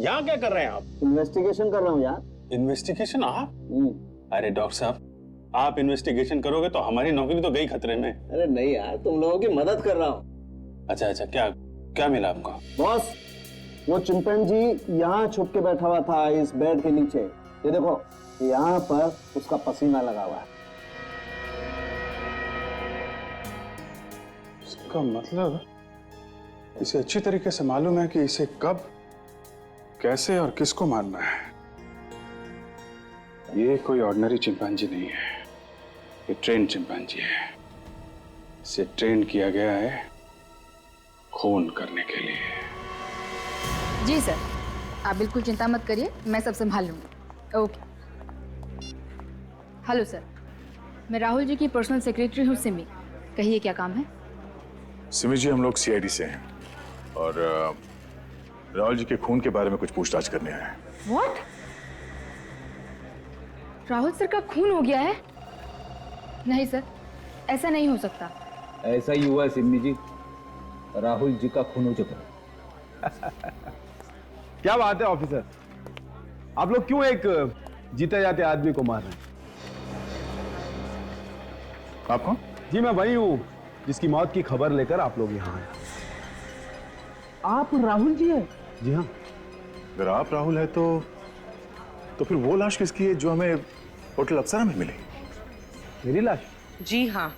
यहाँ क्या कर रहे हैं आप? इन्वेस्टिगेशन कर रहा हूँ यार। इन्वेस्टिगेशन आप? अरे डॉक्टर साहब, आप इन्वेस्टिगेशन करोगे तो हमारी नौकरी तो गई खतरे में। अरे नहीं यार, तुम लोगों की मदद कर रहा हूँ। अच्छा अच्छा, क्या क्या मिला आपको? बॉस, वो चिंपैंजी यहाँ छुप के बैठा हुआ था इस बेड के नीचे। ये देखो, यहाँ पर उसका पसीना लगा हुआ है। इसका मतलब इसे अच्छी तरीके से मालूम है कि इसे कब, कैसे और किसको मारना है। ये कोई ऑर्डिनरी चिंपैंजी नहीं है, ये ट्रेन चिंपैंजी है। इसे ट्रेन किया गया है खून करने के लिए। जी सर, आप बिल्कुल चिंता मत करिए, मैं सब संभाल लूंगी। ओके। हेलो सर, मैं राहुल जी की पर्सनल सेक्रेटरी हूँ सिमी। कहिए क्या काम है? सिमी जी, हम लोग सीआईडी से हैं और राहुल जी के खून के बारे में कुछ पूछताछ करने आए हैं। व्हाट? राहुल सर का खून हो गया है? नहीं सर, ऐसा नहीं हो सकता। ऐसा ही हुआ सिमी जी, राहुल जी का खून हो चुका है। क्या बात है ऑफिसर, आप लोग क्यों एक जीते जाते आदमी को मार रहे हैं? आप कौन? जी मैं वही हूं जिसकी मौत की खबर लेकर आप लोग यहाँ आए। आप राहुल जी हैं? जी हाँ। अगर आप राहुल है तो फिर वो लाश किसकी है जो हमें होटल अप्सरा में मिली? मेरी लाश? जी हाँ,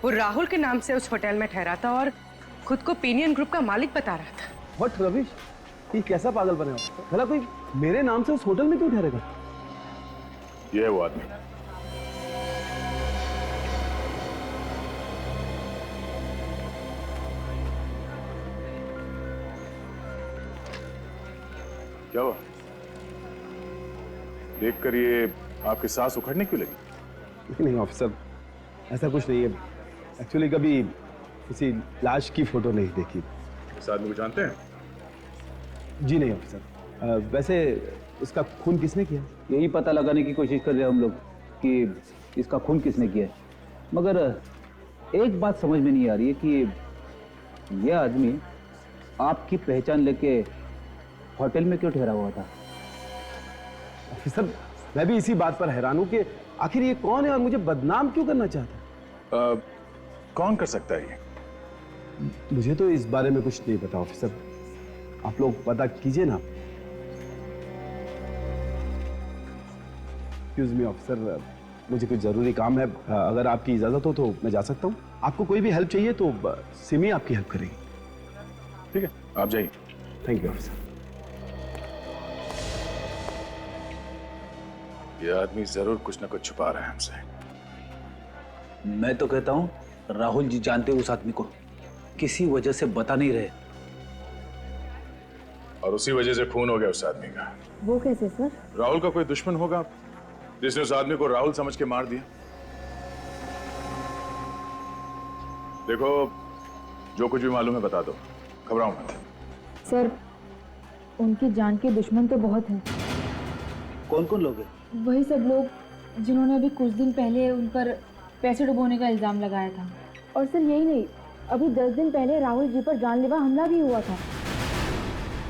वो राहुल के नाम से उस होटल में ठहरा था और खुद को पीनियन ग्रुप का मालिक बता रहा था। व्हाट रविश, ये कैसा पागल बने हो? भला कोई मेरे नाम से उस होटल में क्यों ठहरेगा? ये है वो आदमी। क्या हुआ? देखकर ये आपकी सांस उखड़ने क्यों लगी? नहीं ऑफिसर, ऐसा कुछ नहीं है। एक्चुअली कभी किसी लाश की फोटो नहीं देखी। इस आदमी को जानते हैं? जी नहीं ऑफिसर। वैसे इसका खून किसने किया? यही पता लगाने की कोशिश कर रहे हैं हम लोग कि इसका खून किसने किया है। मगर एक बात समझ में नहीं आ रही है कि यह आदमी आपकी पहचान लेके होटल में क्यों ठहरा हुआ था? ऑफिसर, मैं भी इसी बात पर हैरान हूं कि आखिर ये कौन है और मुझे बदनाम क्यों करना चाहता है? कौन कर सकता है ये? मुझे तो इस बारे में कुछ नहीं पता ऑफिसर, आप लोग पता कीजिए ना। एक्सक्यूज मी ऑफिसर, मुझे कुछ जरूरी काम है। अगर आपकी इजाजत हो तो मैं जा सकता हूँ। आपको कोई भी हेल्प चाहिए तो सिमी आपकी हेल्प करेगी। ठीक है, आप जाइए। Thank you officer. ये आदमी जरूर कुछ ना कुछ छुपा रहा है हमसे। मैं तो कहता हूँ राहुल जी जानते उस आदमी को, किसी वजह से बता नहीं रहे और उसी वजह से खून हो गया उस आदमी का। वो कैसे सर? राहुल का कोई दुश्मन होगा जिसने उस आदमी को राहुल समझ के मार दिया। देखो, जो कुछ भी मालूम है बता दो, घबराओ मत। सर, उनकी जान के दुश्मन तो बहुत हैं। कौन कौन लोग हैं? वही सब लोग जिन्होंने अभी कुछ दिन पहले उन पर पैसे डुबोने का इल्जाम लगाया था। और सर यही नहीं, अभी 10 दिन पहले राहुल जी पर जानलेवा हमला भी हुआ था।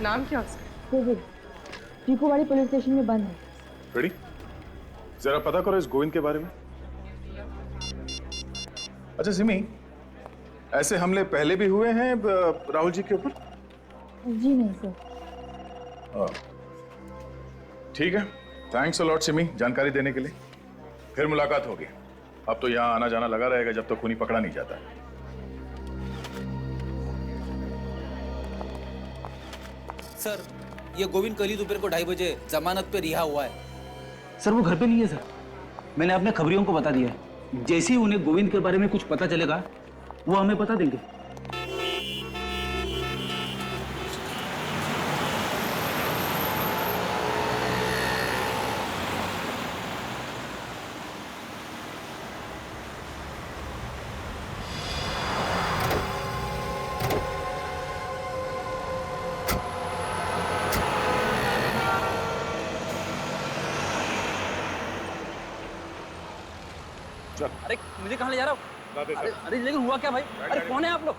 नाम क्या उसका? गोविंद, चीकूवाड़ी पुलिस स्टेशन में बंद है। रेडी? जरा पता करो इस गोविंद के बारे में। अच्छा सिमी, ऐसे हमले पहले भी हुए हैं राहुल जी के ऊपर? जी नहीं सर। ठीक है, थैंक्स अ लॉट सिमी जानकारी देने के लिए। फिर मुलाकात होगी। अब तो यहाँ आना जाना लगा रहेगा जब तक खूनी पकड़ा नहीं जाता। सर, ये गोविंद कल ही दोपहर को 2:30 बजे जमानत पे रिहा हुआ है। सर वो घर पे नहीं है सर, मैंने अपने खबरियों को बता दिया है। जैसे ही उन्हें गोविंद के बारे में कुछ पता चलेगा वो हमें बता देंगे। अरे मुझे कहाँ ले जा रहा हो? अरे लेकिन हुआ क्या भाई? अरे कौन है आप लोग?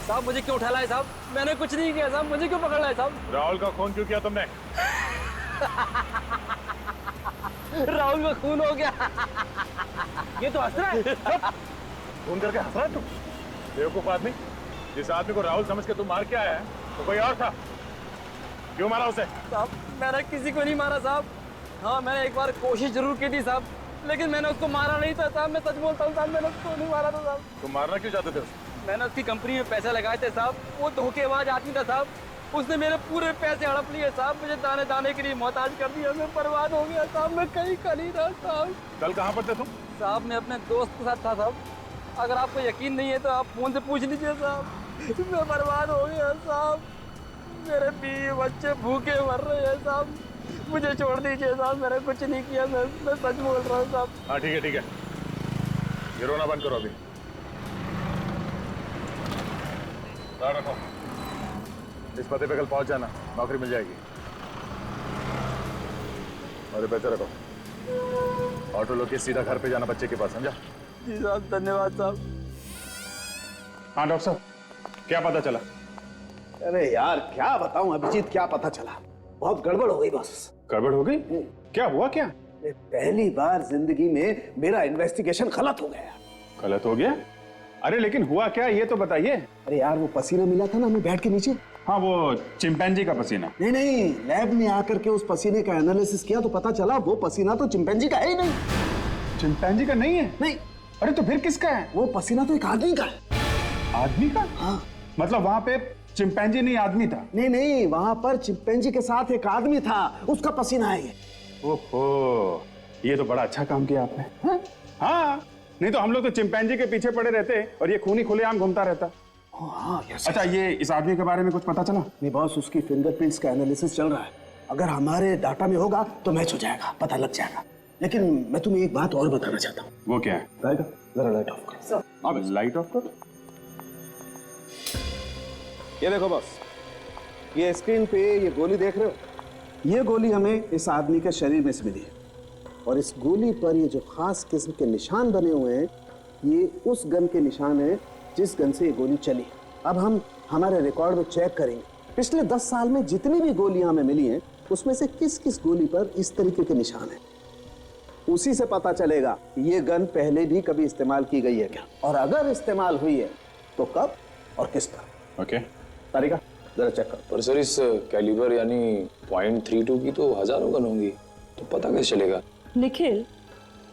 साहब मुझे क्यों उठा लाए साहब? मैंने कुछ नहीं किया साहब, मुझे क्यों पकड़ लाए साहब? राहुल का खून क्यों किया तुमने? राहुल का खून हो गया। ये तो हंस रहा है। खून करके हंस रहा है तू? बेवकूफ आदमी, जिस आदमी को राहुल समझ के तू मार के आया है तो कोई और था। क्यों मारा उसे? साहब मैंने किसी को नहीं मारा साहब। हाँ मैंने एक बार कोशिश जरूर की थी साहब, लेकिन मैंने उसको मारा नहीं था साहब। मैं सच बोलता हूँ साहब, मैंने उसको नहीं मारा था साहब। तुम मारना क्यों चाहते थे उसे? मैंने उसकी कंपनी में पैसे लगाए थे साहब। वो धोखेबाज आदमी था साहब। उसने मेरे पूरे पैसे हड़प लिए साहब। मुझे दाने दाने के लिए मोहताज कर दिया। मैं बर्बाद हो गया साहब। मैं कहीं का नहीं रहा साहब। कल कहाँ पर थे तुम? साहब मैं अपने दोस्त के साथ था साहब। अगर आपको यकीन नहीं है तो आप फोन से पूछ लीजिए साहब। मैं बर्बाद हो गया साहब। मेरे बीवी बच्चे भूखे मर रहे हैं साहब। मुझे छोड़ दीजिए साहब, मैंने कुछ नहीं किया। मैं सच बोल रहा हूँ साहब। हाँ ठीक है ठीक है, ये रोना बंद करो अभी। ध्यान रखो, इस पते पे कल पहुंच जाना, नौकरी मिल जाएगी। और पैसे रखो, ऑटो लोग सीधा घर पे जाना बच्चे के पास, समझा? जी साहब धन्यवाद साहब। हाँ डॉक्टर साहब, क्या पता चला? अरे यार क्या बताऊं अभिजीत, क्या पता चला, बहुत गड़बड़ हो गई बस। गड़बड़ हो गई? क्या हुआ क्या? पहली बार जिंदगी में मेरा इन्वेस्टिगेशन गलत हो गया। गलत हो गया? अरे लेकिन हुआ क्या ये तो बताइए। अरे यार वो पसीना मिला था ना हमें बेड के नीचे। हाँ वो चिंपैंजी का पसीना। नहीं, लैब में आकर के उस पसीने का एनालिसिस किया तो पता चला वो पसीना तो चिंपैंजी का है ही नहीं। चिंपैंजी का नहीं है? नहीं। अरे तो फिर किसका है? वो पसीना तो एक आदमी का है। आदमी का? हाँ। मतलब वहां पे चिंपैंजी नहीं आदमी था? नहीं, वहां पर चिंपैंजी के साथ एक आदमी था, उसका पसीना है ये। ओहो, ये तो बड़ा अच्छा काम किया आपने। हाँ, नहीं तो हम लोग तो चिंपैंजी के पीछे पड़े रहते और ये खूनी खुलेआम घूमता रहता। हाँ, अच्छा ये इस आदमी के बारे में कुछ पता चला? नहीं बॉस, उसकी फिंगरप्रिंट्स का एनालिसिस चल रहा है। अगर हमारे डाटा में होगा तो मैच हो जाएगा, पता लग जाएगा। लेकिन मैं तुम्हें एक बात और बताना चाहता हूँ। वो क्या है? जरा लाइट ऑफ करो। अब लाइट ऑफ करो। ये देखो बॉस, ये स्क्रीन पे ये गोली देख रहे हो? ये गोली हमें इस आदमी के शरीर में से मिली है और इस गोली पर ये जो खास किस्म के निशान बने हुए हैं, ये उस गन के निशान है जिस गन से ये गोली चली। अब हम हमारे रिकॉर्ड में चेक करेंगे पिछले 10 साल में जितनी भी गोलियां हमें मिली हैं उसमें से किस किस गोली पर इस तरीके के निशान हैं। उसी से पता चलेगा ये गन पहले भी कभी इस्तेमाल की गई है क्या, और अगर इस्तेमाल हुई है तो कब और किस पर। ओके तारिका जरा चेक कर। पर सर इस कैलिबर यानी .32 की तो हजारों गन होंगी, तो पता कैसे चलेगा? निखिल,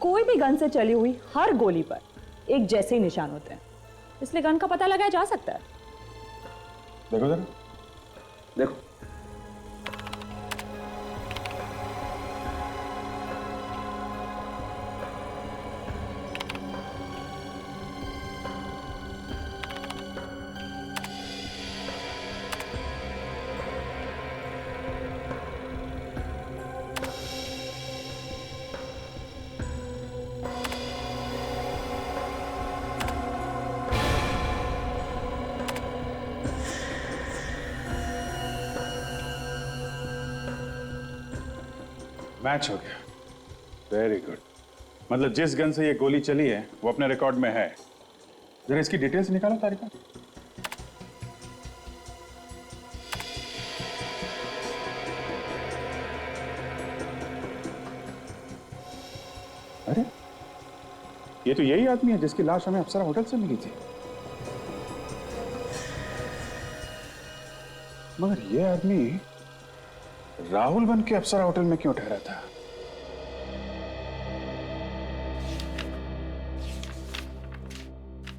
कोई भी गन से चली हुई हर गोली पर एक जैसे ही निशान होते हैं, इसलिए गन का पता लगाया जा सकता है। देखो जरा, देखो मैच हो गया। Very good. मतलब जिस गन से ये गोली चली है वो अपने रिकॉर्ड में है। जरा इसकी डिटेल्स निकालो तारिका। अरे ये तो यही आदमी है जिसकी लाश हमें अप्सरा होटल से मिली थी। मगर ये आदमी राहुल बन के अप्सरा होटल में क्यों ठहरा था?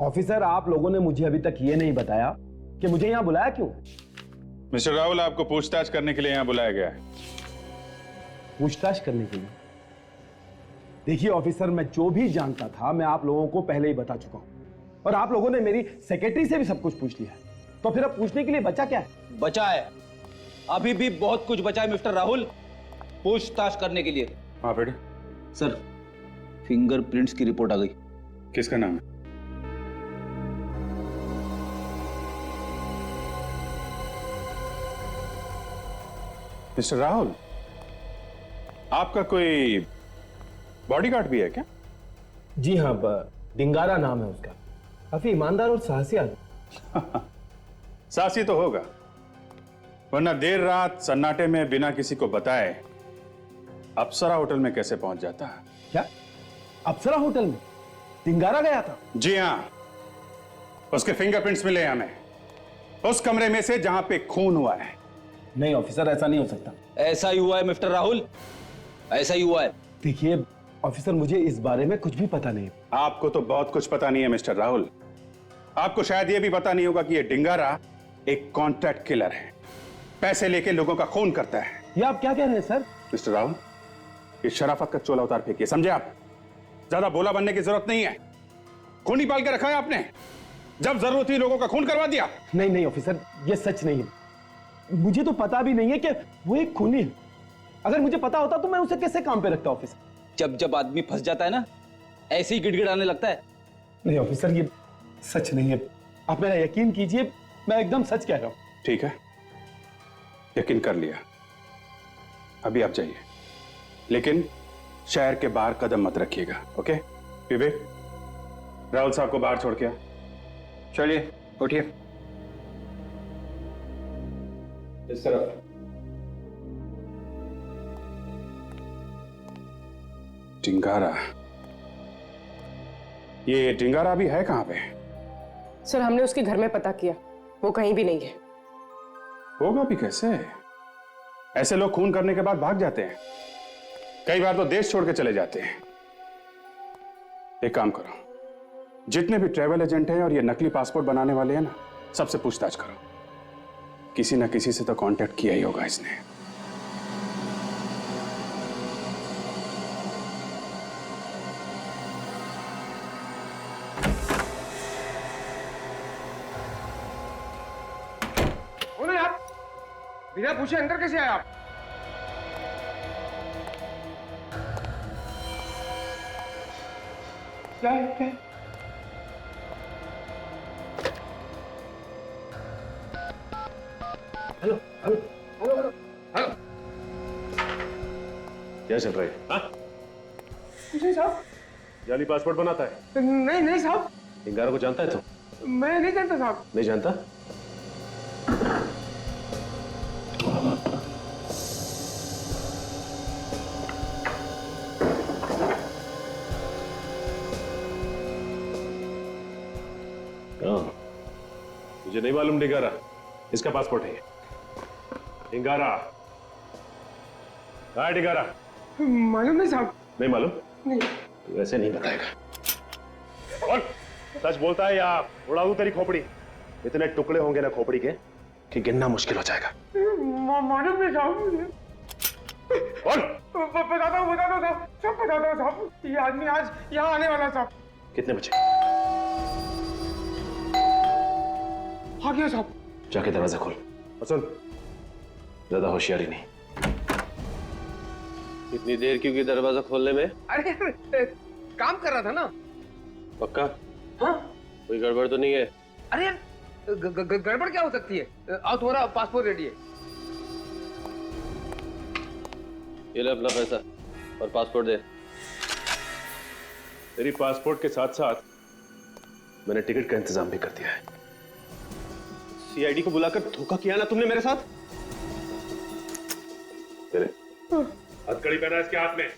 ऑफिसर, आप लोगों ने मुझे अभी तक ये नहीं बताया कि मुझे यहाँ बुलाया क्यों? मिस्टर राहुल, आपको पूछताछ करने के लिए यहाँ बुलाया गया है। पूछताछ करने के लिए? देखिए ऑफिसर, मैं जो भी जानता था मैं आप लोगों को पहले ही बता चुका हूं और आप लोगों ने मेरी सेक्रेटरी से भी सब कुछ पूछ लिया है, तो फिर अब पूछने के लिए बचा क्या है? बचा है, अभी भी बहुत कुछ बचा है मिस्टर राहुल पूछताछ करने के लिए। हाँ बेटे। सर फिंगरप्रिंट्स की रिपोर्ट आ गई। किसका नाम है? मिस्टर राहुल, आपका कोई बॉडीगार्ड भी है क्या? जी हाँ, डिंगारा नाम है उसका, काफी ईमानदार और साहसी आदमी। साहसी तो होगा, वरना देर रात सन्नाटे में बिना किसी को बताए अप्सरा होटल में कैसे पहुंच जाता? क्या अप्सरा होटल में टिंगारा गया था? जी हां, उसके फिंगरप्रिंट्स मिले हमें उस कमरे में से जहां पे खून हुआ है। नहीं ऑफिसर, ऐसा नहीं हो सकता। ऐसा ही हुआ है मिस्टर राहुल, ऐसा ही हुआ है। देखिए ऑफिसर, मुझे इस बारे में कुछ भी पता नहीं। आपको तो बहुत कुछ पता नहीं है मिस्टर राहुल। आपको शायद यह भी पता नहीं होगा कि यह डिंगारा एक कॉन्ट्रैक्ट किलर है, पैसे लेके लोगों का खून करता है। ये आप क्या कह रहे हैं सर? मिस्टर राहुल, इस शराफत का चोला उतार फेंकिए, समझे आप? ज्यादा बोला बनने की जरूरत नहीं है। खून ही पाल के रखा है आपने, जब जरूरत हुई लोगों का खून करवा दिया। नहीं नहीं ऑफिसर, ये सच नहीं है। मुझे तो पता भी नहीं है कि वो एक खूनी है। अगर मुझे पता होता तो मैं उसे कैसे काम पे रखता ऑफिसर? जब जब आदमी फंस जाता है ना, ऐसे ही गिड़गिड़ाने लगता है। नहीं ऑफिसर, ये सच नहीं है। आप मेरा यकीन कीजिए, मैं एकदम सच कह रहा हूं। ठीक है, यकीन कर लिया। अभी आप जाइए, लेकिन शहर के बाहर कदम मत रखिएगा, ओके? विवेक, राहुल साहब को बाहर छोड़ के आ। चलिए उठिए। इस तरफ। डिंगारा, ये डिंगारा अभी है कहां पे? सर हमने उसके घर में पता किया, वो कहीं भी नहीं है। होगा भी कैसे? ऐसे लोग खून करने के बाद भाग जाते हैं, कई बार तो देश छोड़ के चले जाते हैं। एक काम करो, जितने भी ट्रैवल एजेंट हैं और ये नकली पासपोर्ट बनाने वाले हैं ना, सबसे पूछताछ करो। किसी ना किसी से तो कांटेक्ट किया ही होगा इसने। बिना पूछे अंदर कैसे आए आप? क्या है? क्या है? Hello hello hello hello hello, क्या चल रहा है? हाँ? कुछ नहीं साहब। जाली पासपोर्ट बनाता है? नहीं नहीं साहब। डिंगारा को जानता है तू? मैं नहीं जानता साहब। नहीं जानता? मुझे नहीं मालूम डिंगारा, इसका पासपोर्ट है ये। डिंगारा कहाँ है? डिंगारा मालूम नहीं साहब। नहीं मालूम? नहीं। तू ऐसे नहीं बताएगा। और सच बोलता है या उड़ा दूं तेरी खोपड़ी? इतने टुकड़े होंगे ना खोपड़ी के कि गिनना मुश्किल हो जाएगा। मालूम नहीं साहब। और बताता हूँ साहब, सब बताता हूँ साहब। ये आदमी आज यहाँ आने वाला साहब। कितने बजे? आ गया साहब। जाके दरवाजा खोल और सुन, ज्यादा होशियारी नहीं। इतनी देर क्यों की दरवाजा खोलने में? अरे काम कर रहा था ना। पक्का? हाँ। कोई गड़बड़ तो नहीं है? अरे यार गड़बड़ क्या हो सकती है? आओ, तुम्हारा पासपोर्ट रेडी है। ये ले अपना पैसा और पासपोर्ट दे। तेरी पासपोर्ट के साथ साथ मैंने टिकट का इंतजाम भी कर दिया है। सीआईडी को बुलाकर धोखा किया ना तुमने मेरे साथ? तेरे हथकड़ी पहना इसके हाथ में,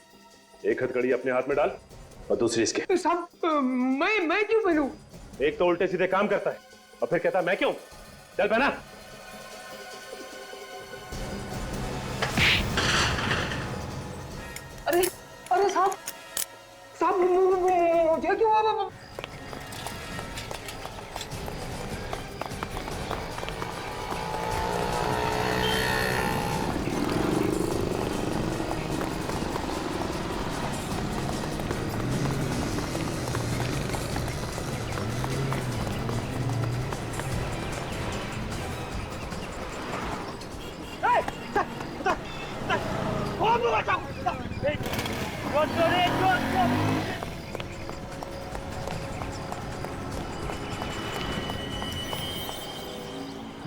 एक हथकड़ी अपने हाथ में डाल और दूसरी इसके। साहब मैं क्यों पहनूं? एक तो उल्टे सीधे काम करता है और फिर कहता है मैं क्यों। चल पहना। अरे अरे साहब मुझे क्यों?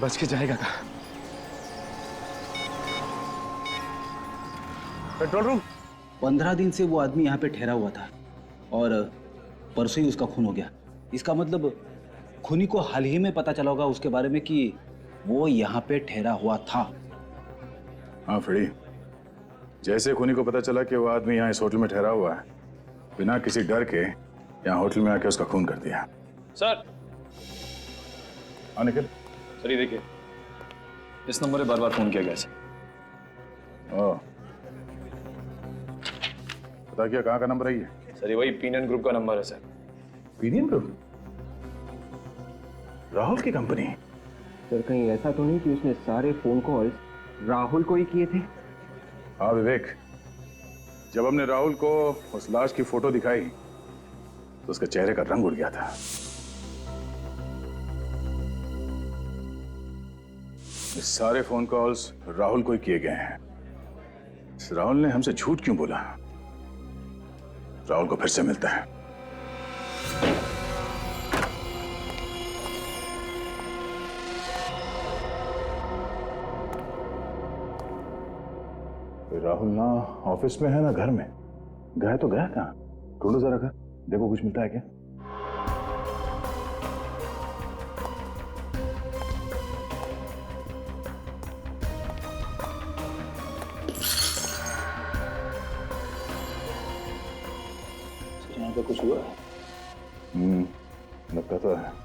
बच के जाएगा कहाँ? Control room. 15 दिन से वो आदमी यहाँ पे ठहरा हुआ था और परसों ही उसका खून हो गया। इसका मतलब खूनी को हाल ही में पता चला होगा उसके बारे में कि वो यहाँ पे ठहरा हुआ था। हाँ फ्रेडी, जैसे खूनी को पता चला कि वो आदमी यहाँ इस होटल में ठहरा हुआ है, बिना किसी डर के यहाँ होटल में आके उसका खून कर दिया। सर। हाँ निखिल। सर ये देखिए, इस नंबर पे बार बार फोन किया गया सर। ओह, पता किया कहाँ का नंबर है ये? सर ये वही पीनियन ग्रुप का नंबर है सर। पीनियन ग्रुप? राहुल की कंपनी? सर कहीं ऐसा तो नहीं कि उसने सारे फोन कॉल्स राहुल को ही किए थे? हाँ विवेक, जब हमने राहुल को उस लाश की फोटो दिखाई तो उसके चेहरे का रंग उड़ गया था। ये सारे फोन कॉल्स राहुल को ही किए गए हैं। राहुल ने हमसे झूठ क्यों बोला? राहुल को फिर से मिलता है। राहुल ना ऑफिस में है ना घर में। गया तो गया कहाँ? ढूंढो जरा घर, देखो कुछ मिलता है क्या। यहाँ पे कुछ हुआ है? लगता तो है।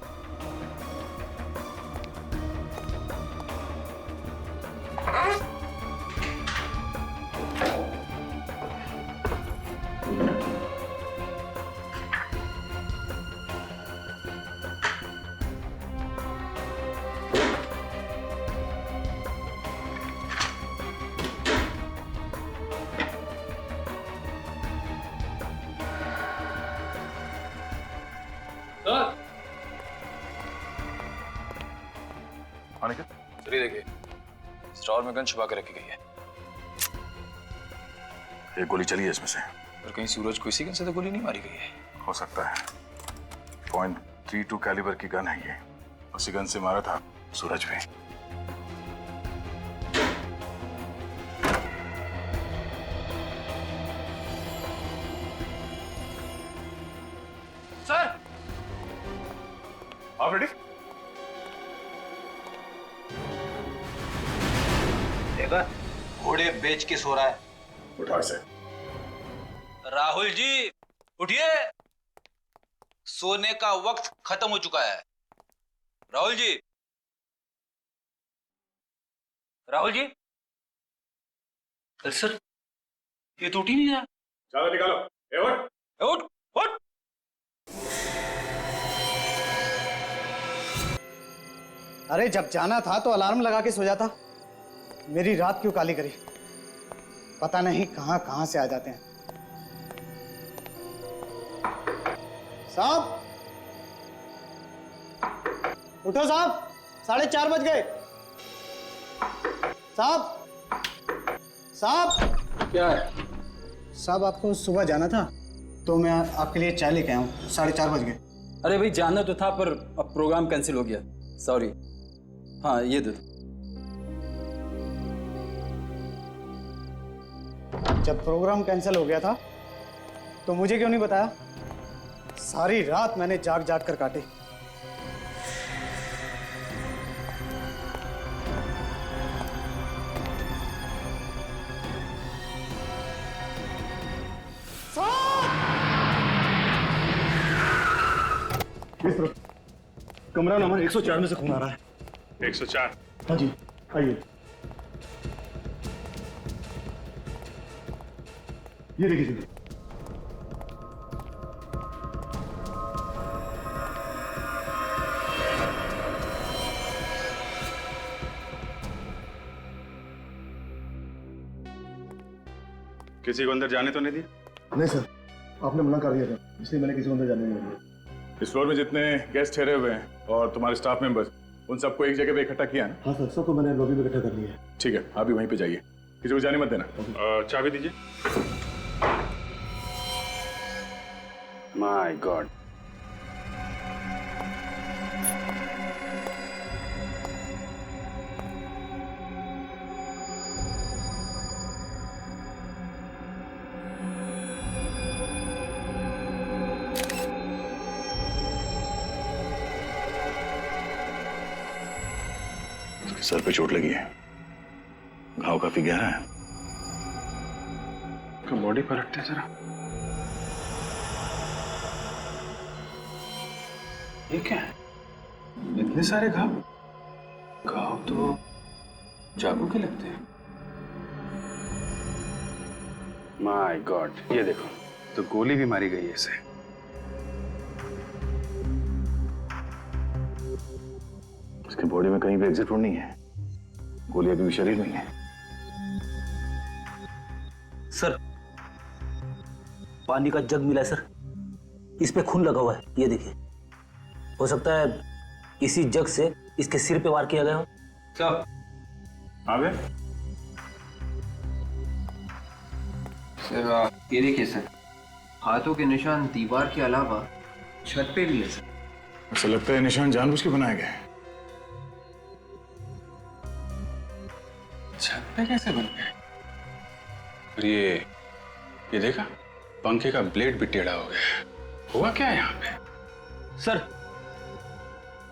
चलिए देखिए, स्टॉल में गन छुपा के रखी गई है। एक गोली चली है इसमें से। और कहीं सूरज को इसी गन से तो गोली नहीं मारी गई है? हो सकता है। .32 कैलिबर की गन है ये। उसी गन से मारा था सूरज भी। सर! आप रेडी? देखा, घोड़े बेच के सो रहा है। उठा इसे। राहुल जी उठिए, सोने का वक्त खत्म हो चुका है। राहुल जी, राहुल जी। सर ये तो उठ ही नहीं रहा। चादर निकालो। उठ उठ उठ। अरे जब जाना था तो अलार्म लगा के सो जाता। मेरी रात क्यों काली करी? पता नहीं कहां कहां से आ जाते हैं। साहब उठो साहब, 4:30 बज गए। साहब साहब। क्या है? साहब आपको सुबह जाना था तो मैं आपके लिए चाय लेके आया हूँ। 4:30 बज गए। अरे भाई जाना तो था पर अब प्रोग्राम कैंसिल हो गया, सॉरी। हाँ ये दे दो। जब प्रोग्राम कैंसिल हो गया था तो मुझे क्यों नहीं बताया? सारी रात मैंने जाग जाग कर काटी। किस तरफ? कमरा नंबर 104 में से खून आ रहा है। 104? हाँ जी, आइए। ये देखिए जी। किसी को अंदर जाने तो नहीं दिया? नहीं सर, आपने मना कर दिया था, इसलिए मैंने किसी को अंदर जाने नहीं दिया। इस फ्लोर में जितने गेस्ट ठहरे हुए हैं और तुम्हारे स्टाफ मेंबर्स, उन सबको एक जगह पे इकट्ठा किया है ना? हाँ सर, सबको मैंने लॉबी में इकट्ठा कर लिया है। ठीक है, आप भी वहीं पे जाइए, किसी को जाने मत देना। चाबी दीजिए। My God. सर पे चोट लगी है, घाव काफी गहरा है। बॉडी पलटते जरा। ये क्या है? इतने सारे घाव? घाव तो चाकू के लगते हैं। माय गॉड, ये देखो, तो गोली भी मारी गई है इसे। इसके बॉडी में कहीं भी एग्जिट रोड नहीं है, गोली अभी भी शरीर में ही है। सर, पानी का जग मिला है सर, इस पे खून लगा हुआ है, ये देखिए। हो सकता है इसी जग से इसके सिर पे वार किया गया हो। साहब, आगे सर ये देखिए सर, हाथों के निशान दीवार के अलावा छत पे भी है सर। ऐसा लगता है निशान जानबूझ के बनाए गए। छत पे कैसे बन गए? और ये देखा, पंखे का ब्लेड भी टेढ़ा हो गया। हुआ क्या है यहाँ पे? सर,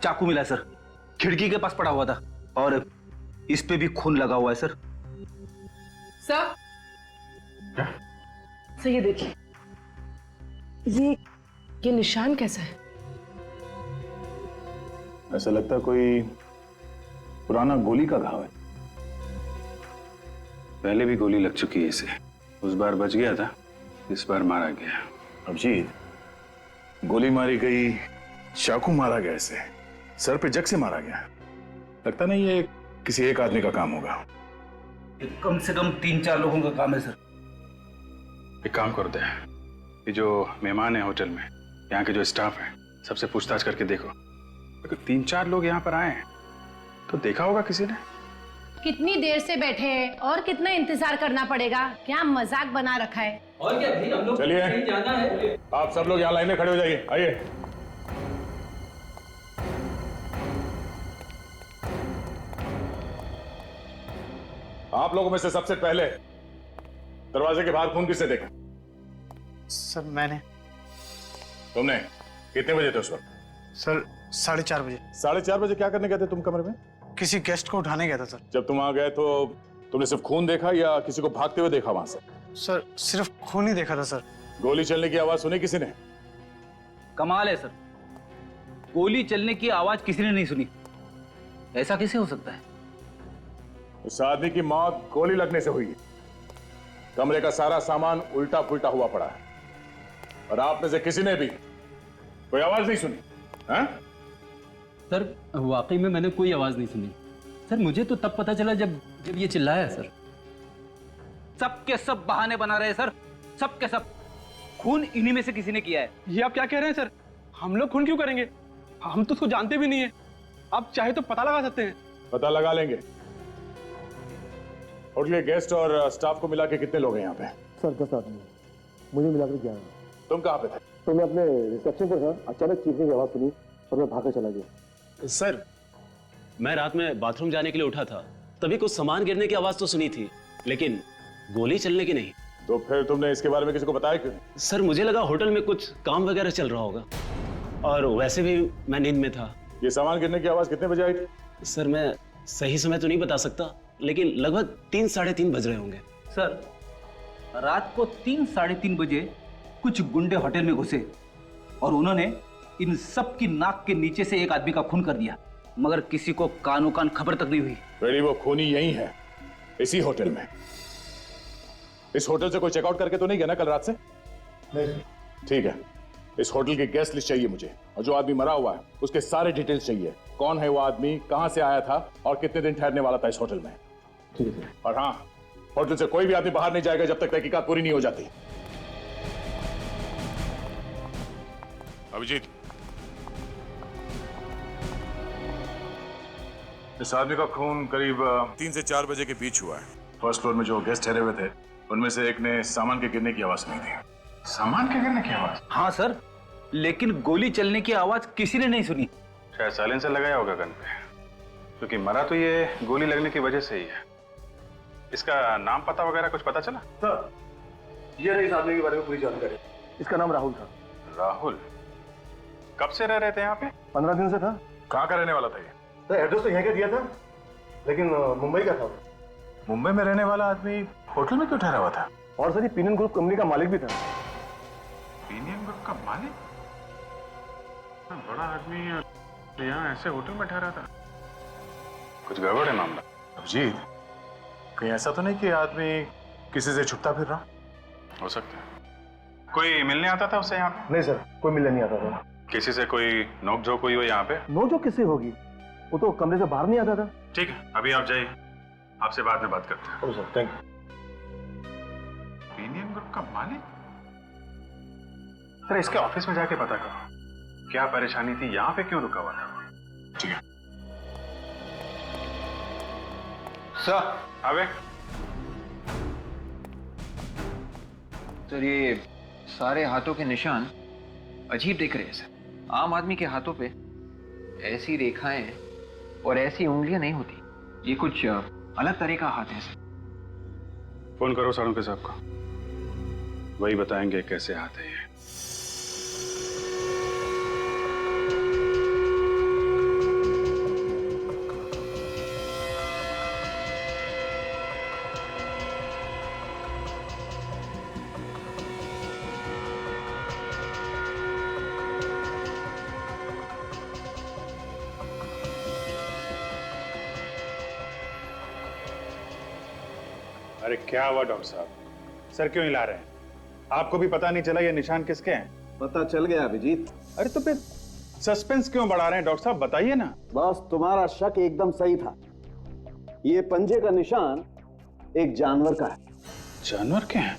चाकू मिला है सर, खिड़की के पास पड़ा हुआ था और इस पे भी खून लगा हुआ है सर। सर, क्या? सर ये देखिए, ये निशान कैसा है? ऐसा लगता है कोई पुराना गोली का घाव है। पहले भी गोली लग चुकी है इसे, उस बार बच गया था, इस बार मारा गया। अभिजीत, गोली मारी गई, चाकू मारा गया, इसे सर पे जग से मारा गया। लगता नहीं ये किसी एक आदमी का काम होगा। कम से कम 3-4 लोगों का काम है सर। एक काम कर दे, ये जो मेहमान है होटल में, यहाँ के जो स्टाफ है, सबसे पूछताछ करके देखो। अगर 3-4 लोग यहाँ पर आए हैं तो देखा होगा किसी ने। कितनी देर से बैठे हैं और कितना इंतजार करना पड़ेगा? क्या मजाक बना रखा है? और क्या भाई, हम लोग चलिए, कहीं जाना है। आप सब लोग यहाँ लाइन में खड़े हो जाइए। आइए। आप लोगों में से सबसे पहले दरवाजे के बाहर खून किसने देखा? सर मैंने। तुमने? कितने बजे थे उस वक्त? सर 4:30 बजे। 4:30 बजे क्या करने गए थे तुम कमरे में? किसी गेस्ट को उठाने गया था सर। जब तुम वहां गए तो तुमने सिर्फ खून देखा या किसी को भागते हुए देखा वहां से? सर सिर्फ खून ही देखा था सर। गोली चलने की आवाज सुनी किसी ने? कमाल है सर, गोली चलने की आवाज किसी ने नहीं सुनी। ऐसा कैसे हो सकता है? उस आदमी की मौत गोली लगने से हुई है। कमरे का सारा सामान उल्टा पुल्टा हुआ पड़ा है और आप में से किसी ने भी कोई आवाज नहीं सुनी? हाँ? सर वाकई में मैंने कोई आवाज नहीं सुनी सर। मुझे तो तब पता चला जब ये चिल्लाया सर। सब के सब बहाने बना रहे हैं सर, सब के सब। खून इन्हीं में से किसी ने किया है। ये आप क्या कह रहे हैं सर? हम लोग खून क्यों करेंगे? हम तो उसको जानते भी नहीं है। आप चाहे तो पता लगा सकते हैं। पता लगा लेंगे। होटल के गेस्ट और स्टाफ को मिला के कितने लोग हैं यहाँ पे? सर 10 आदमी, मुझे मिलाकर 11। तुम कहाँ पे थे? तो मैं अपने रिसेप्शन पर था, अचानक चीखने की आवाज सुनी और मैं भागकर चला गया। सर मैं रात में बाथरूम जाने के लिए उठा था, तभी कुछ सामान गिरने की आवाज तो सुनी थी, लेकिन गोली चलने की नहीं। तो फिर तुमने इसके बारे में किसी को बताया क्यों? सर मुझे लगा होटल में कुछ काम वगैरह चल रहा होगा, और वैसे भी मैं नींद में था। ये सामान गिरने की आवाज कितने बजे आई थी? सर मैं सही समय तो नहीं बता सकता, लेकिन लगभग 3-3:30 बज रहे होंगे। सर रात को 3-3:30 बजे कुछ गुंडे होटल में घुसे और उन्होंने इन सब की नाक के नीचे से एक आदमी का खून कर दिया, मगर किसी को कानों कान खबर तक नहीं हुई। बेटी वो खूनी यही है, इसी होटल में। इस होटल से कोई चेकआउट करके तो नहीं गया ना कल रात से? नहीं। ठीक है, इस होटल की गेस्ट लिस्ट चाहिए मुझे, और जो आदमी मरा हुआ है उसके सारे डिटेल्स चाहिए। कौन है वो आदमी, कहां से आया था और कितने दिन ठहरने वाला था इस होटल में। ठीक है। और हाँ, होटल से कोई भी आदमी बाहर नहीं जाएगा जब तक तहकीकात पूरी नहीं हो जाती। अभिजीत, इस आदमी का खून करीब 3 से 4 बजे के बीच हुआ है। फर्स्ट फ्लोर में जो गेस्ट ठहरे हुए थे उनमें से एक ने सामान के गिरने की आवाज सुनी थी। सामान के गिरने की आवाज? हाँ सर, लेकिन गोली चलने की आवाज किसी ने नहीं सुनी। शायद साइलेंसर लगाया होगा गन पे, क्योंकि मरा तो ये गोली लगने की वजह से ही है। इसका नाम पता वगैरह कुछ पता चला? सर ये रही इस आदमी के बारे में पूरी जानकारी। इसका नाम राहुल था। राहुल? कब से रह रहे थे यहाँ पे? 15 दिन से था। कहाँ का रहने वाला था ये? सर एड्रेस तो यहाँ का दिया था। लेकिन मुंबई का था। मुंबई में रहने वाला आदमी होटल में क्यों ठहरा हुआ था? और सर ये पीनियन ग्रुप कंपनी का मालिक भी था। पीनियन ग्रुप का मालिक? बड़ा आदमी यहाँ ऐसे होटल में ठहरा था? कुछ गड़बड़ है मामला। अभिजीत, कहीं ऐसा तो नहीं कि आदमी किसी से छुपता फिर रहा? हो सकता है। कोई मिलने आता था उससे यहाँ पे? नहीं सर, कोई मिलने नहीं आता था। किसी से कोई नोकझोंक हुई हो यहाँ पे? नोकझोंक किससे होगी? वो तो कमरे से बाहर नहीं आता था। ठीक है, अभी आप जाइए, आपसे बाद में बात करते हैं। Sir thank you. पीनियन ग्रुप का मालिक? सर इसके ऑफिस में जाके पता करो क्या परेशानी थी, यहाँ पे क्यों रुका हुआ था। ठीक है सर। आवे। सर ये सारे हाथों के निशान अजीब दिख रहे हैं सर। आम आदमी के हाथों पे ऐसी रेखाएं और ऐसी उंगलियां नहीं होती। ये कुछ अलग तरह का हाथ है सर। फोन करो साळुंखे साहब को, वही बताएंगे कैसे हाथ है ये। अरे क्या हुआ डॉक्टर साहब, सर क्यों हिला रहे हैं? आपको भी पता नहीं चला ये निशान किसके हैं? पता चल गया अभिजीत। अरे तो फिर सस्पेंस क्यों बढ़ा रहे हैं डॉक्टर साहब, बताइए ना। बस तुम्हारा शक एकदम सही था। ये पंजे का निशान एक जानवर का है। जानवर के हैं?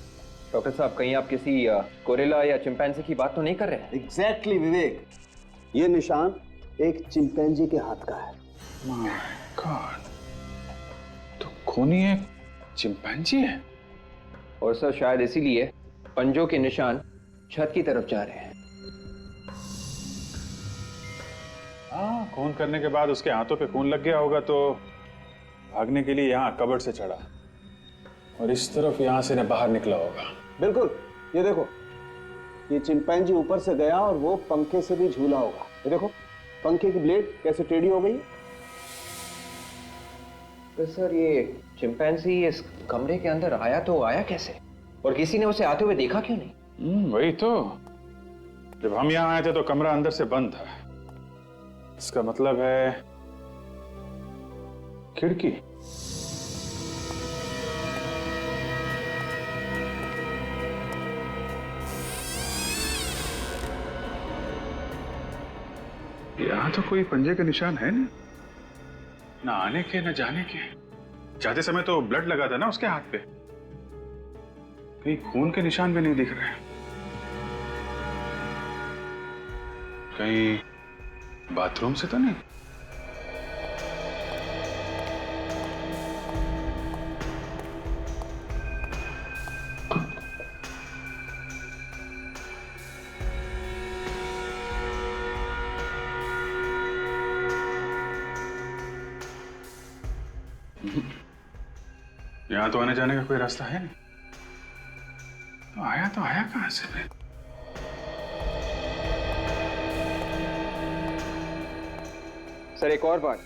डॉक्टर साहब कहीं आप किसी गोरिल्ला या चिंपैंजी की बात तो नहीं कर रहे हैं? एग्जैक्टली विवेक, ये निशान एक चिंपैंजी के हाथ का है। माय गॉड, तो खूनी एक चिंपैंजी है। और सर शायद इसीलिए पंजों के निशान छत की तरफ जा रहे हैं। हाँ, खून करने के बाद उसके हाथों पे खून लग गया होगा तो भागने के लिए यहाँ कबर्ड से चढ़ा और इस तरफ यहाँ से बाहर निकला होगा। बिल्कुल, ये देखो, ये चिंपैंजी ऊपर से गया और वो पंखे से भी झूला होगा। ये देखो पंखे की ब्लेड कैसे टेढ़ी हो गई। तो सर ये चिंपैंजी इस कमरे के अंदर आया तो आया कैसे, और किसी ने उसे आते हुए देखा क्यों नहीं? वही तो, जब हम यहाँ आए थे तो कमरा अंदर से बंद था। इसका मतलब है खिड़की। यहाँ तो कोई पंजे के निशान है नहीं, ना आने के ना जाने के। जाते समय तो ब्लड लगा था ना उसके हाथ पे, कहीं खून के निशान भी नहीं दिख रहे। कहीं बाथरूम से तो नहीं? यहां तो आने जाने का कोई रास्ता है नहीं, तो आया कहां से फिर? सर एक और बात,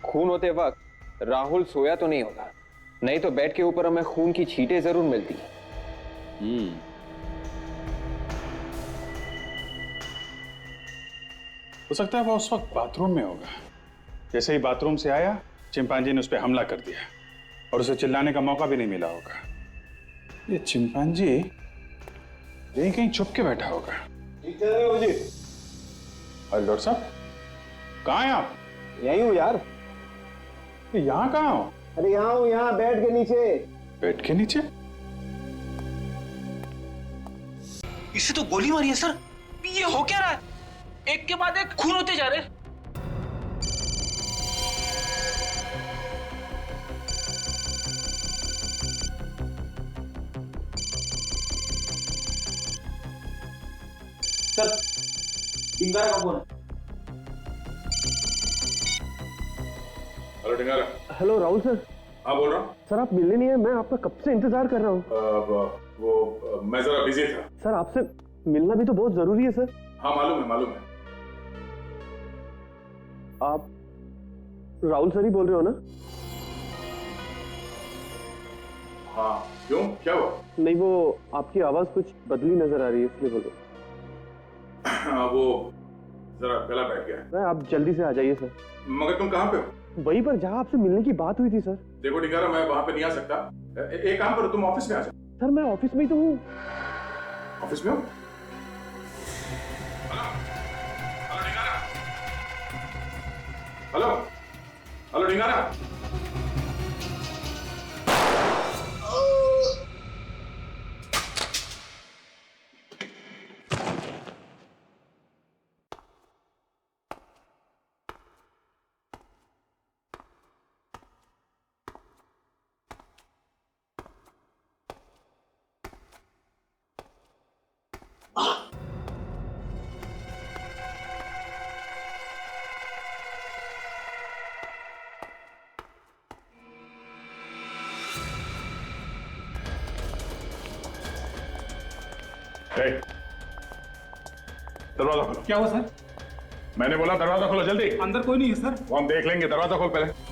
खून होते वक्त राहुल सोया तो नहीं होगा, नहीं तो बेड के ऊपर हमें खून की छींटें जरूर मिलती। हो सकता है वो उस वक्त बाथरूम में होगा। जैसे ही बाथरूम से आया चिंपांजी ने उस पर हमला कर दिया और उसे चिल्लाने का मौका भी नहीं मिला होगा। ये चिंपांजी यहीं कहीं छुप के बैठा होगा। मुझे अरे डॉक्टर साहब कहाँ हैं आप? यहीं हूँ यार। यहाँ कहाँ हो? अरे यहाँ हूँ, यहाँ बेड के नीचे। बेड के नीचे? इसे तो गोली मारी है सर। ये हो क्या रहा है? एक के बाद एक खून होते जा रहे हैं। सर डिंगारा का फोन है। Hello Dingara. Hello Rahul sir. हाँ बोल रहा हूँ। सर आप मिलने नहीं है, मैं आपका कब से इंतजार कर रहा हूँ। मैं जरा बिजी था। सर आपसे मिलना भी तो बहुत जरूरी है सर। हाँ मालूम है। आप राहुल सर ही बोल रहे हो ना? हाँ, क्यों? क्या हुआ? नहीं, वो आपकी आवाज कुछ बदली नजर आ रही है, इसलिए बोलो। हाँ, वो जरा गला बैठ गया। नहीं, आप जल्दी से आ जाइए सर। मगर तुम कहाँ पे हो? वहीं पर जहाँ आपसे मिलने की बात हुई थी सर। देखो डिंगारा, मैं वहां पे नहीं आ सकता। एक काम करो, तुम ऑफिस में आ जाओ। सर मैं ऑफिस में ही तो हूँ। ऑफिस में हो? Hello hello Dingara. दरवाजा खोलो। क्या हुआ सर? मैंने बोला दरवाजा खोलो जल्दी। अंदर कोई नहीं है सर। वो हम देख लेंगे, दरवाजा खोल पहले।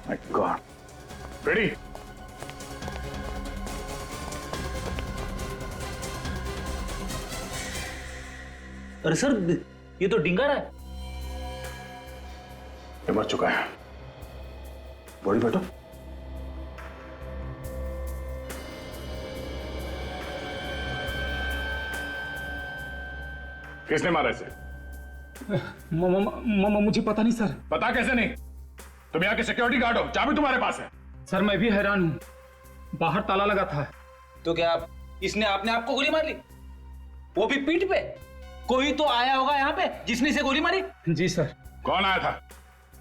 My God. Ready? अरे सर, ये तो डिंगारा है। ये मर चुका है। बोल बैठो। किसने मारा इसे? मुझे पता नहीं सर। पता कैसे नहीं? तुम यहाँ के सिक्योरिटी गार्ड हो, चाबी तुम्हारे पास है। सर मैं भी हैरान हूँ, बाहर ताला लगा था। तो क्या इसने अपने आप को गोली मार ली? वो भी पीठ पे? कोई तो आया होगा यहाँ पे जिसने इसे गोली मारी। जी सर। कौन आया था?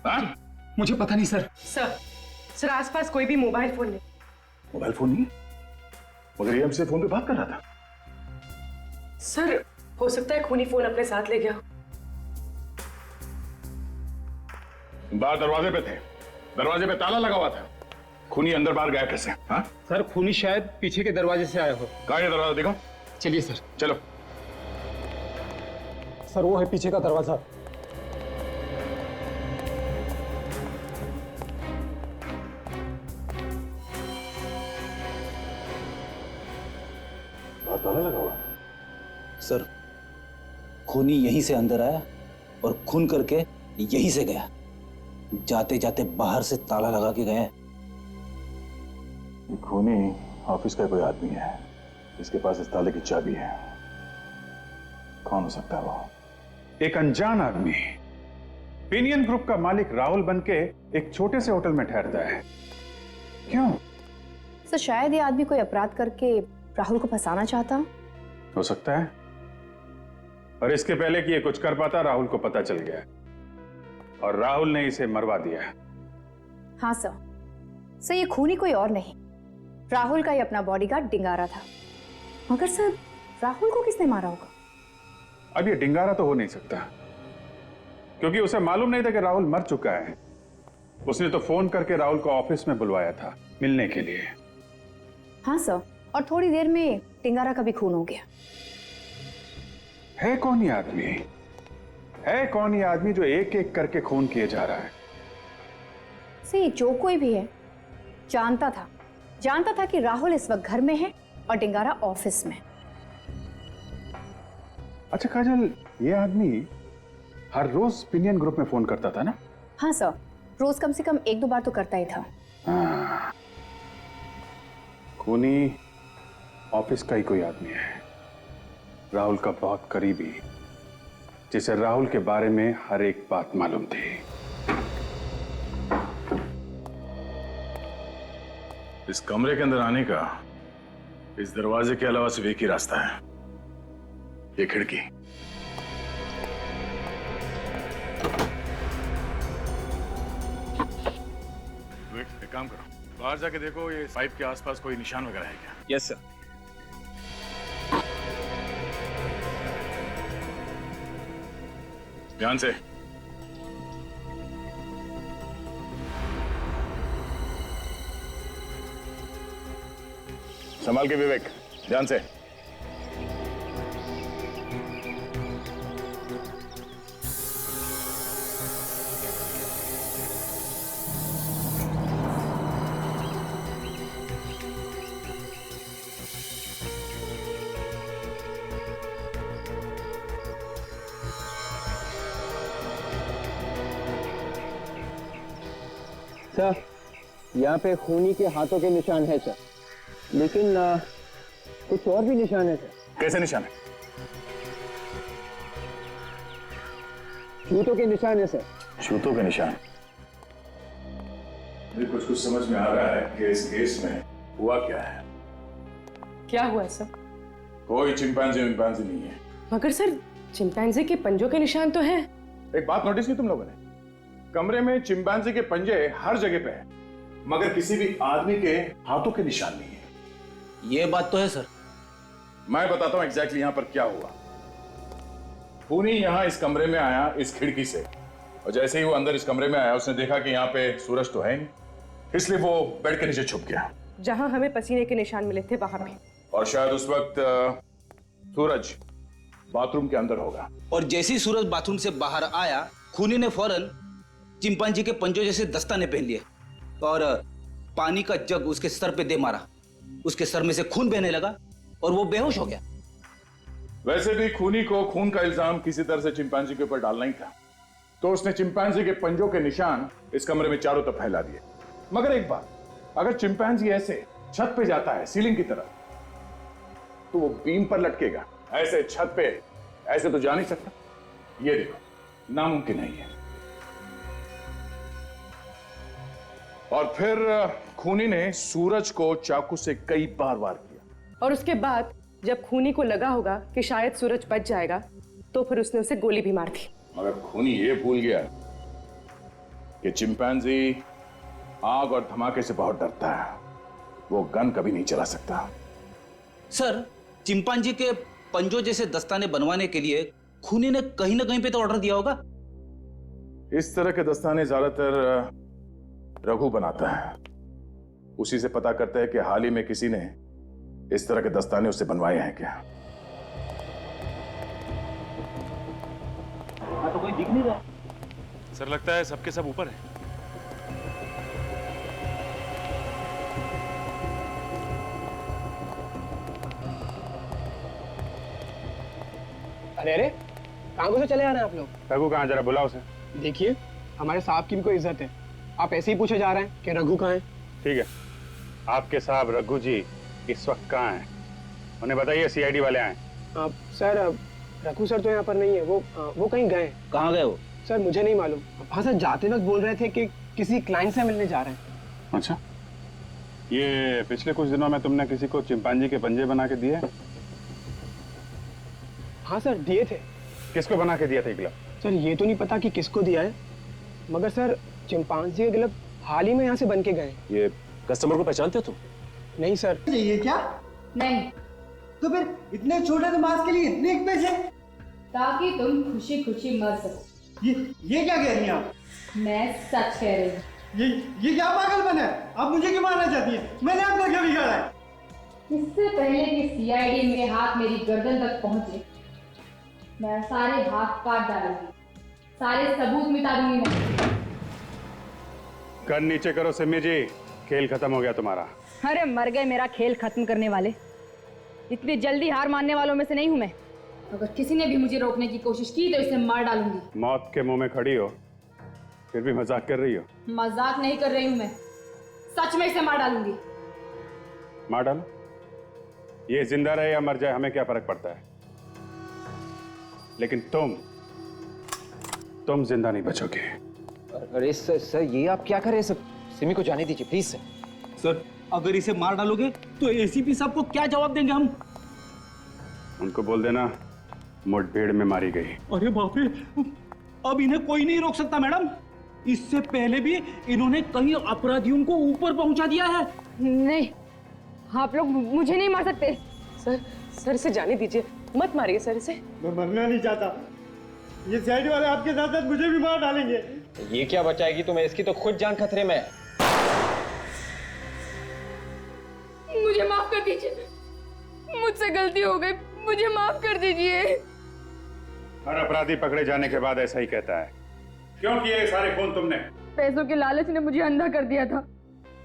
हाँ? मुझे पता नहीं सर। सर आसपास कोई भी मोबाइल फोन नहीं। मोबाइल फोन नहीं? मगर ये हमसे फोन पे बात कर रहा था। सर हो सकता है खूनी फोन अपने साथ ले गया। बाहर दरवाजे पे थे, दरवाजे पे ताला लगा हुआ था। खूनी अंदर बाहर गया कैसे? हाँ? सर खूनी शायद पीछे के दरवाजे से आया हो। कहाँ है दरवाजा? देखो। चलिए सर। चलो। सर वो है पीछे का दरवाजा। ताला लगा हुआ। सर खूनी यहीं से अंदर आया और खून करके यहीं से गया। जाते जाते बाहर से ताला लगा के गया। खूनी ऑफिस का कोई आदमी है, इसके पास इस ताले की चाबी है। कौन हो सकता है वो? एक अनजान आदमी पिनियन ग्रुप का मालिक राहुल बनके एक छोटे से होटल में ठहरता है। क्यों? सर शायद ये आदमी कोई अपराध करके राहुल को फंसाना चाहता। हो सकता है, और इसके पहले कि ये कुछ कर पाता राहुल को पता चल गया और राहुल ने इसे मरवा दिया। हाँ सर ये खूनी कोई और नहीं, राहुल का ही अपना बॉडीगार्ड डिंगारा था। मगर सर राहुल को किसने मारा होगा? अब ये डिंगारा तो हो नहीं सकता, क्योंकि उसे मालूम नहीं था कि राहुल मर चुका है। उसने तो फोन करके राहुल को ऑफिस में बुलवाया था मिलने के लिए। हाँ सर, और थोड़ी देर में डिंगारा का भी खून हो गया। है कौन ये आदमी? है कौन ये आदमी जो एक एक करके खून किए जा रहा है? सही जो कोई भी है जानता था कि राहुल इस वक्त घर में है और डिंगारा ऑफिस में। अच्छा काजल, ये आदमी हर रोज पिनियन ग्रुप में फोन करता था ना? हाँ सर, रोज कम से कम 1-2 बार तो करता ही था। हाँ। खूनी ऑफिस का ही कोई आदमी है, राहुल का बहुत करीबी, जिसे राहुल के बारे में हर एक बात मालूम थी। इस कमरे के अंदर आने का इस दरवाजे के अलावा सिर्फ एक ही रास्ता है, ये खिड़की। विवेक, एक काम करो, बाहर जाके देखो ये पाइप के आसपास कोई निशान वगैरह है क्या? Yes sir. ध्यान से। संभाल के विवेक, ध्यान से। सर, यहाँ पे खूनी के हाथों के निशान है सर, लेकिन कुछ और भी निशान है सर। कैसे निशान है? जूतों के निशान है सर। जूतों के निशान? मुझे कुछ समझ में आ रहा है कि इस केस में हुआ क्या है। क्या हुआ सर? कोई चिंपैंजी नहीं है। मगर सर, चिंपैंजी के पंजों के निशान तो हैं। एक बात नोटिस की तुम लोगों ने? कमरे में चिंपैंजी के पंजे हर जगह पे हैं, मगर किसी भी आदमी के हाथों के निशान नहीं है। ये बात तो है सर। मैं बताता हूं एग्जैक्टली यहां पर क्या हुआ। खूनी यहां इस कमरे में आया इस खिड़की से, और जैसे ही वो अंदर इस कमरे में आया उसने देखा कि यहाँ पे सूरज तो है नहीं, इसलिए वो बेड के नीचे छुप गया जहां हमें पसीने के निशान मिले थे वहां पे। और शायद उस वक्त सूरज बाथरूम के अंदर होगा। और जैसे ही सूरज बाथरूम से बाहर आया, खूनी ने फौरन चिंपांजी के पंजों जैसे दस्ताने पहन लिए और पानी का जग उसके सर पे दे मारा। उसके सर में से खून बहने लगा और वो बेहोश हो गया। वैसे भी खूनी को खून का इल्जाम किसी तरह से चिंपैंजी के ऊपर डालना ही था, तो उसने चिंपैंजी के पंजों के निशान इस कमरे में चारों तरफ फैला दिए। मगर एक बात, अगर चिंपैंजी ऐसे छत पे जाता है सीलिंग की तरफ, तो वो बीम पर लटकेगा। ऐसे छत पे ऐसे तो जा नहीं सकता। ये देखो, नामुमकिन नहीं है। और फिर खूनी ने सूरज को चाकू से कई बार वार किया। और उसके बाद जब खूनी को लगा होगा कि शायद सूरज बच जाएगा, तो फिर उसने उसे गोली भी मार दी। मगर खूनी ये भूल गया कि चिंपैंजी आग और धमाके से बहुत डरता है। वो गन कभी नहीं चला सकता। सर, चिंपांजी के पंजों जैसे दस्ताने बनवाने के लिए खूनी ने कहीं ना कहीं पे तो ऑर्डर दिया होगा। इस तरह के दस्ताने ज्यादातर रघु बनाता है। उसी से पता करता है कि हाल ही में किसी ने इस तरह के दस्ताने उससे बनवाए हैं क्या। तो कोई दिख नहीं रहा। सर, लगता है सबके सब ऊपर है। अरे अरे, कहाँ को से चले आ रहे हैं आप लोग? रघु कहाँ, जरा बुलाओ उसे। देखिए, हमारे साहब की भी कोई इज्जत है। आप ऐसे ही पूछे जा रहे हैं कि रघु कहाँ है? ठीक है, आपके साहब रघु जी इस वक्त कहाँ हैं? उन्हें बताइए सीआईडी वाले आए। सर, रघु सर तो यहाँ पर नहीं है। वो कहीं गए। कहाँ गए वो? सर, मुझे नहीं मालूम। हाँ सर, जाते वक्त बोल रहे थे कि किसी क्लाइंट से मिलने जा रहे हैं। अच्छा, ये पिछले कुछ दिनों में तुमने किसी को चिंपांजी के पंजे बना के दिए? हाँ सर, दिए थे। किसको बना के दिया था ग्लव? सर, ये तो नहीं पता कि किसको दिया है, मगर सर चिंपांजी के ग्लव हाल ही में यहाँ से बन के गए। ये कस्टमर को पहचानते हो तुम? नहीं सर। ये क्या? नहीं। तो फिर इतने छोटे नमाज के लिए इतने पैसे? ताकि तुम खुशी खुशी मर सको। ये क्या कह रही हैं आप? मैं सच कह रही हूँ। ये क्या पागलपन है? आप मुझे क्यों मारना चाहती हैं? मैंने आपका क्या बिगाड़ा है? इससे पहले कि सीआईडी मेरे हाथ मेरी गर्दन तक पहुंचे, मैं सारे हाथ काट डालूंगी, सारे सबूत मिटा दूंगी मैं। गन नीचे करो सिमी जी, खेल खत्म हो गया तुम्हारा। अरे मर गए मेरा खेल खत्म करने वाले। इतनी जल्दी हार मानने वालों में से नहीं हूं मैं। अगर किसी ने भी मुझे रोकने की कोशिश की तो इसे मार डालूंगी। मौत के मुंह में खड़ी हो, फिर भी मजाक कर रही हो। मजाक नहीं कर रही हूं मैं, सच में इसे मार डालूंगी। मार डालो, ये जिंदा रहे या मर जाए हमें क्या फर्क पड़ता है, लेकिन तुम जिंदा नहीं बचोगे। अरे सर, ये आप क्या कर रहे हैं? सर, सिमी को जाने दीजिए प्लीज। सर, अगर इसे मार डालोगे तो एसीपी साहब को क्या जवाब देंगे हम? उनको बोल देना मुठभेड़ में मारी गई। अरे बाप रे, अब इन्हें कोई नहीं रोक सकता मैडम। इससे पहले भी इन्होंने कई अपराधियों को ऊपर पहुंचा दिया है। नहीं, आप लोग मुझे नहीं मार सकते। सर इसे जाने दीजिए, मत मारिए सर इसे। मैं मरना नहीं चाहता। ये साइड वाले आपके साथ साथ मुझे भी मार डालेंगे। ये क्या बचाएगी तुम्हें, इसकी तो खुद जान खतरे में है। मुझे माफ कर दीजिए, मुझसे गलती हो गई, मुझे माफ कर दीजिए। हर अपराधी पकड़े जाने के बाद ऐसा ही कहता है। क्यों किए ये सारे खून तुमने? पैसों के लालच ने मुझे अंधा कर दिया था।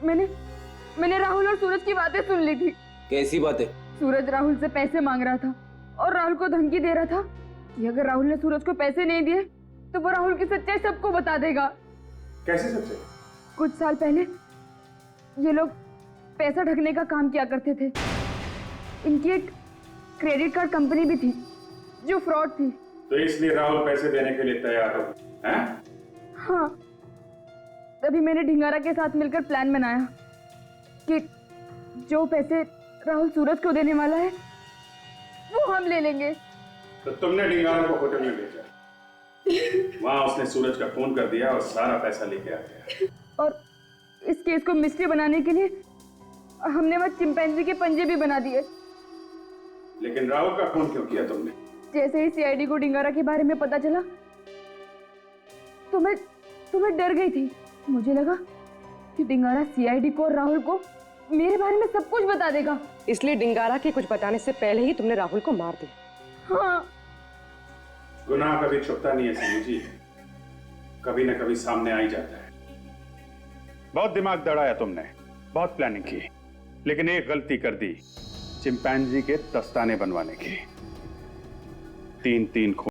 मैंने राहुल और सूरज की बातें सुन ली थी। कैसी बातें? सूरज राहुल से पैसे मांग रहा था और राहुल को धमकी दे रहा था कि अगर राहुल ने सूरज को पैसे नहीं दिए तो वो राहुल की सच्चाई सबको बता देगा। कैसे सच्चाई? कुछ साल पहले ये लोग पैसा ढकने का काम किया करते थे। इनकी एक क्रेडिट कार्ड कंपनी भी थी जो फ्रॉड थी। तो इसलिए राहुल पैसे देने के लिए तैयार हो, हैं? हाँ, तभी मैंने ढिंगारा के साथ मिलकर प्लान बनाया कि जो पैसे राहुल सूरज को देने वाला है वो हम ले लेंगे। तो तुमने ढिंगारा को होटल में भेजा, वहां उसने सूरज का फोन कर दिया और सारा पैसा लेके आ गया। और इस केस को मिस्ट्री बनाने के लिए हमने वह चिंपैंजी के पंजे भी बना दिए। लेकिन राहुल का फोन क्यों किया तुमने? जैसे ही सीआईडी को ढिंगारा के बारे में पता चला तो मैं डर गई थी। मुझे लगा कि ढिंगारा सीआईडी को और राहुल को मेरे बारे में सब कुछ बता देगा। इसलिए डिंगारा के कुछ बताने से पहले ही तुमने राहुल को मार दिया। हाँ। गुनाह कभी छुपता नहीं है सनी जी, कभी न कभी सामने आ ही जाता है। बहुत दिमाग दौड़ाया तुमने, बहुत प्लानिंग की, लेकिन एक गलती कर दी, चिंपैंजी के दस्ताने बनवाने की। 3-3 खून